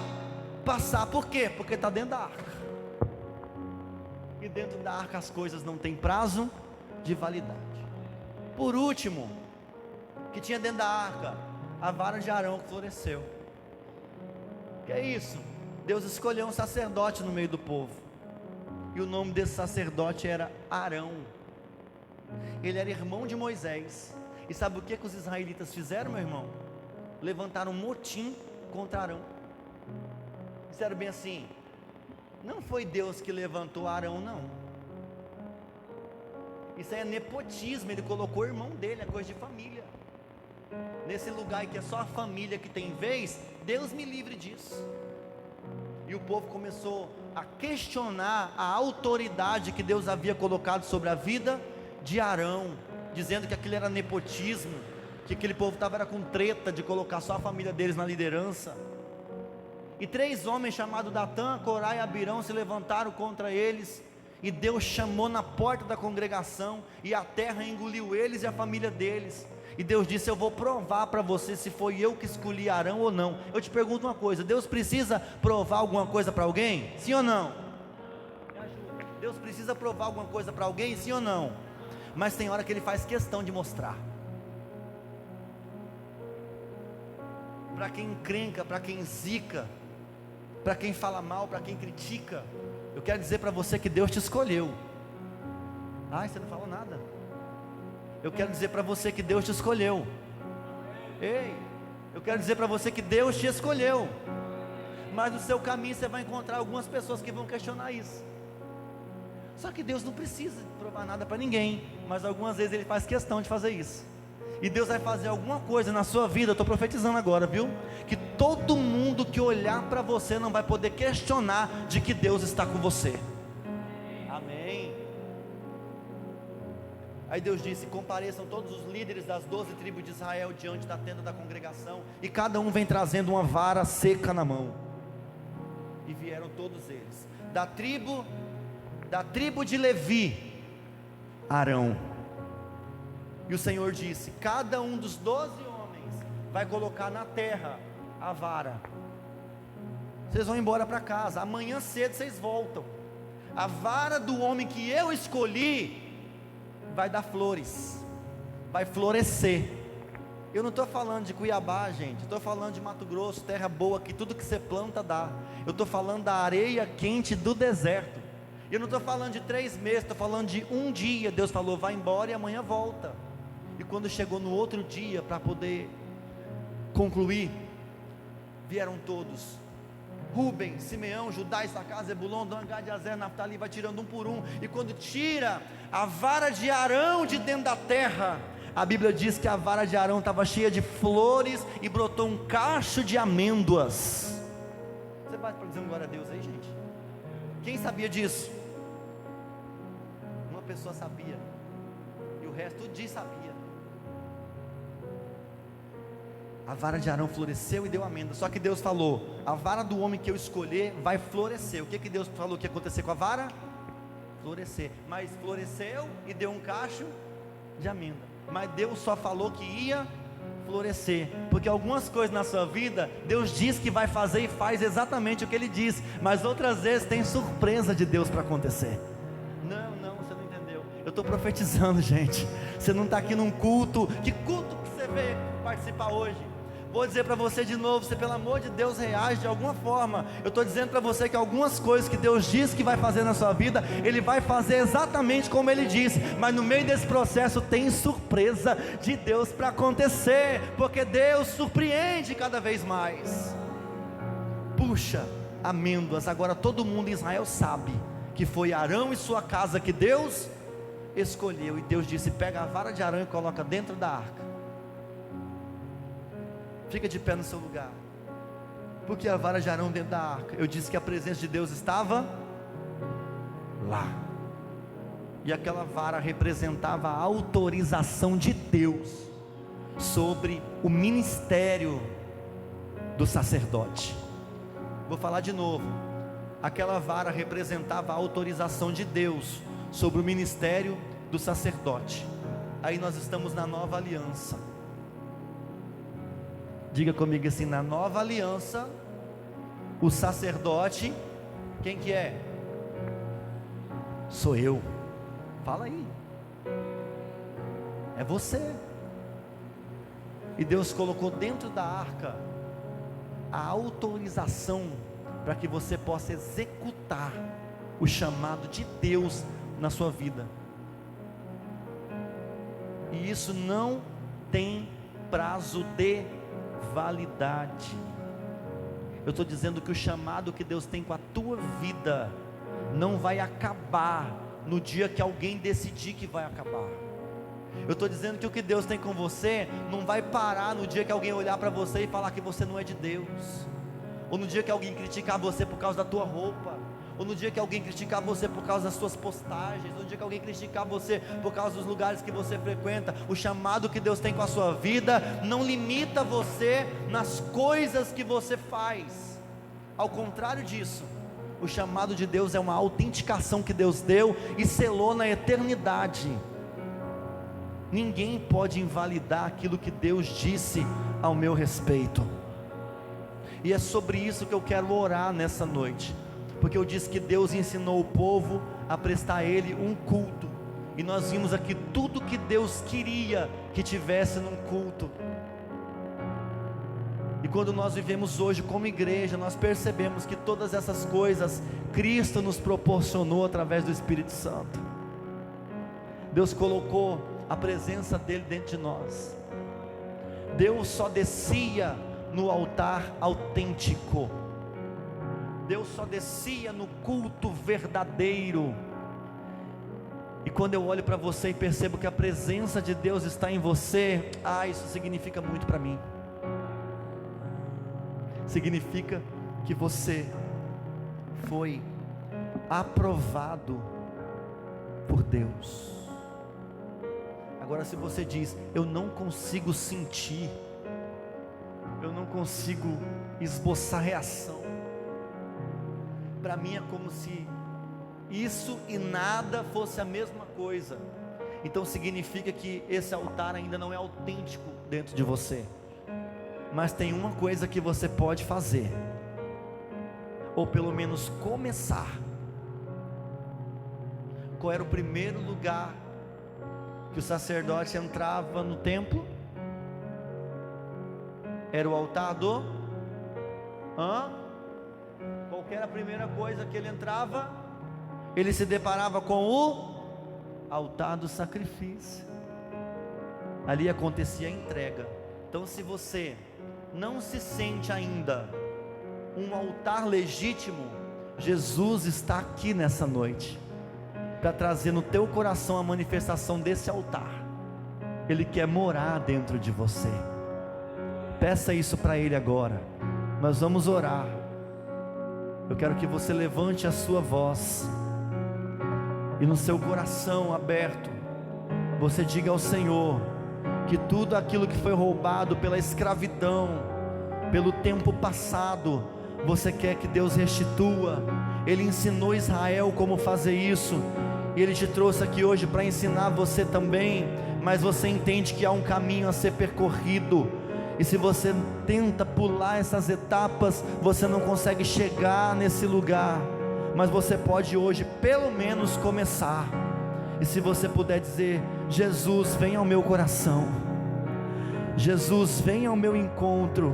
passar. Por quê? Porque está dentro da arca, e dentro da arca as coisas não têm prazo de validade. Por último, que tinha dentro da arca? A vara de Arão que floresceu. Que é isso? Deus escolheu um sacerdote no meio do povo, e o nome desse sacerdote era Arão. Ele era irmão de Moisés. E sabe o que os israelitas fizeram, meu irmão? Levantaram um motim contra Arão. Disseram bem assim: não foi Deus que levantou Arão, não. Isso aí é nepotismo. Ele colocou o irmão dele, é coisa de família. Nesse lugar que é só a família que tem vez, Deus me livre disso. E o povo começou a questionar a autoridade que Deus havia colocado sobre a vida de Arão, dizendo que aquilo era nepotismo, que aquele povo estava com treta de colocar só a família deles na liderança. E 3 homens chamados Datã, Corá e Abirão se levantaram contra eles, e Deus chamou na porta da congregação, e a terra engoliu eles e a família deles. E Deus disse: eu vou provar para você se foi eu que escolhi Arão ou não. Eu te pergunto uma coisa: Deus precisa provar alguma coisa para alguém? Sim ou não? Me ajuda. Deus precisa provar alguma coisa para alguém? Sim ou não? Mas tem hora que Ele faz questão de mostrar. Para quem encrenca, para quem zica, para quem fala mal, para quem critica, eu quero dizer para você que Deus te escolheu. Ai, você não falou nada. Eu quero dizer para você que Deus te escolheu. Ei, eu quero dizer para você que Deus te escolheu. Mas no seu caminho você vai encontrar algumas pessoas que vão questionar isso. Só que Deus não precisa provar nada para ninguém, mas algumas vezes Ele faz questão de fazer isso. E Deus vai fazer alguma coisa na sua vida, eu estou profetizando agora, viu? Que todo mundo que olhar para você não vai poder questionar de que Deus está com você. Amém. Aí Deus disse: compareçam todos os líderes das 12 tribos de Israel diante da tenda da congregação, e cada um vem trazendo uma vara seca na mão. E vieram todos eles. Da tribo de Levi, Arão. E o Senhor disse: cada um dos 12 homens vai colocar na terra a vara. Vocês vão embora para casa, amanhã cedo vocês voltam. A vara do homem que eu escolhi vai dar flores, vai florescer. Eu não estou falando de Cuiabá, gente, estou falando de Mato Grosso, terra boa, que tudo que você planta dá. Eu estou falando da areia quente do deserto. Eu não estou falando de 3 meses, estou falando de um dia. Deus falou: vai embora e amanhã volta. E quando chegou no outro dia, para poder concluir, vieram todos: Rubem, Simeão, Judá, Issacar, Zebulon, Dan, Gad, Azer, Naftali. Vai tirando um por um. E quando tira a vara de Arão de dentro da terra, a Bíblia diz que a vara de Arão estava cheia de flores e brotou um cacho de amêndoas. Você vai para dizer um glória a Deus aí, gente? Quem sabia disso? Uma pessoa sabia, e o resto tudo sabia. A vara de Arão floresceu e deu amêndoa. Só que Deus falou: a vara do homem que eu escolher vai florescer. O que Deus falou que ia acontecer com a vara? Florescer. Mas floresceu e deu um cacho de amêndoa. Mas Deus só falou que ia florescer, porque algumas coisas na sua vida, Deus diz que vai fazer e faz exatamente o que Ele diz, mas outras vezes tem surpresa de Deus para acontecer. Não, você não entendeu. Eu estou profetizando, gente. Você não está aqui num culto. Que culto que você veio participar hoje? Vou dizer para você de novo: você, pelo amor de Deus, reage de alguma forma. Eu estou dizendo para você que algumas coisas que Deus diz que vai fazer na sua vida, Ele vai fazer exatamente como Ele disse, mas no meio desse processo tem surpresa de Deus para acontecer, porque Deus surpreende cada vez mais. Puxa, amêndoas. Agora todo mundo em Israel sabe que foi Arão e sua casa que Deus escolheu, e Deus disse: pega a vara de Arão e coloca dentro da arca. Fica de pé no seu lugar. Porque a vara de Arão dentro da arca? Eu disse que a presença de Deus estava lá. E aquela vara representava a autorização de Deus sobre o ministério do sacerdote. Vou falar de novo. Aquela vara representava a autorização de Deus sobre o ministério do sacerdote. Aí nós estamos na nova aliança. Diga comigo assim: na nova aliança, o sacerdote, quem que é? Sou eu. Fala aí. É você. E Deus colocou dentro da arca a autorização para que você possa executar o chamado de Deus na sua vida. E isso não tem prazo de validade. Eu estou dizendo que o chamado que Deus tem com a tua vida não vai acabar no dia que alguém decidir que vai acabar. Eu estou dizendo que o que Deus tem com você não vai parar no dia que alguém olhar para você e falar que você não é de Deus, ou no dia que alguém criticar você por causa da tua roupa, ou no dia que alguém criticar você por causa das suas postagens, ou no dia que alguém criticar você por causa dos lugares que você frequenta. O chamado que Deus tem com a sua vida não limita você nas coisas que você faz. Ao contrário disso, o chamado de Deus é uma autenticação que Deus deu e selou na eternidade. Ninguém pode invalidar aquilo que Deus disse ao meu respeito. E é sobre isso que eu quero orar nessa noite, porque eu disse que Deus ensinou o povo a prestar a Ele um culto, e nós vimos aqui tudo que Deus queria que tivesse num culto. E quando nós vivemos hoje como igreja, nós percebemos que todas essas coisas Cristo nos proporcionou através do Espírito Santo. Deus colocou a presença dEle dentro de nós. Deus só descia no altar autêntico. Deus só descia no culto verdadeiro. E quando eu olho para você e percebo que a presença de Deus está em você, isso significa muito para mim. Significa que você foi aprovado por Deus. Agora, se você diz: eu não consigo sentir, eu não consigo esboçar reação, para mim é como se isso e nada fosse a mesma coisa, então significa que esse altar ainda não é autêntico dentro de você. Mas tem uma coisa que você pode fazer, ou pelo menos começar. Qual era o primeiro lugar que o sacerdote entrava no templo? Era o altar do... Qual era a primeira coisa que ele entrava? Ele se deparava com o altar do sacrifício. Ali acontecia a entrega. Então, se você não se sente ainda um altar legítimo, Jesus está aqui nessa noite para trazer no teu coração a manifestação desse altar. Ele quer morar dentro de você. Peça isso para Ele agora. Nós vamos orar. Eu quero que você levante a sua voz e no seu coração aberto você diga ao Senhor que tudo aquilo que foi roubado pela escravidão, pelo tempo passado, você quer que Deus restitua. Ele ensinou Israel como fazer isso, e Ele te trouxe aqui hoje para ensinar você também. Mas você entende que há um caminho a ser percorrido, e se você tenta pular essas etapas, você não consegue chegar nesse lugar. Mas você pode hoje pelo menos começar. E se você puder dizer: Jesus, vem ao meu coração, Jesus, vem ao meu encontro,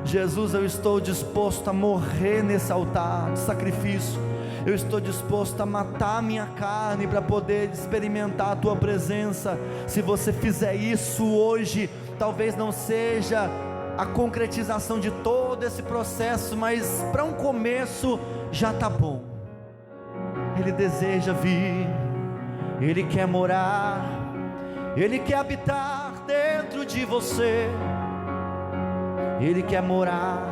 Jesus, eu estou disposto a morrer nesse altar de sacrifício, eu estou disposto a matar a minha carne para poder experimentar a tua presença. Se você fizer isso hoje, talvez não seja a concretização de todo esse processo, mas para um começo já está bom. Ele deseja vir, Ele quer morar, Ele quer habitar dentro de você, Ele quer morar,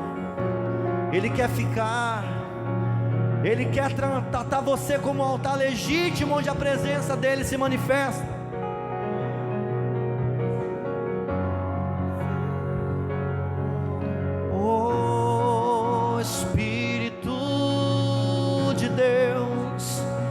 Ele quer ficar, Ele quer tratar você como um altar legítimo, onde a presença dEle se manifesta.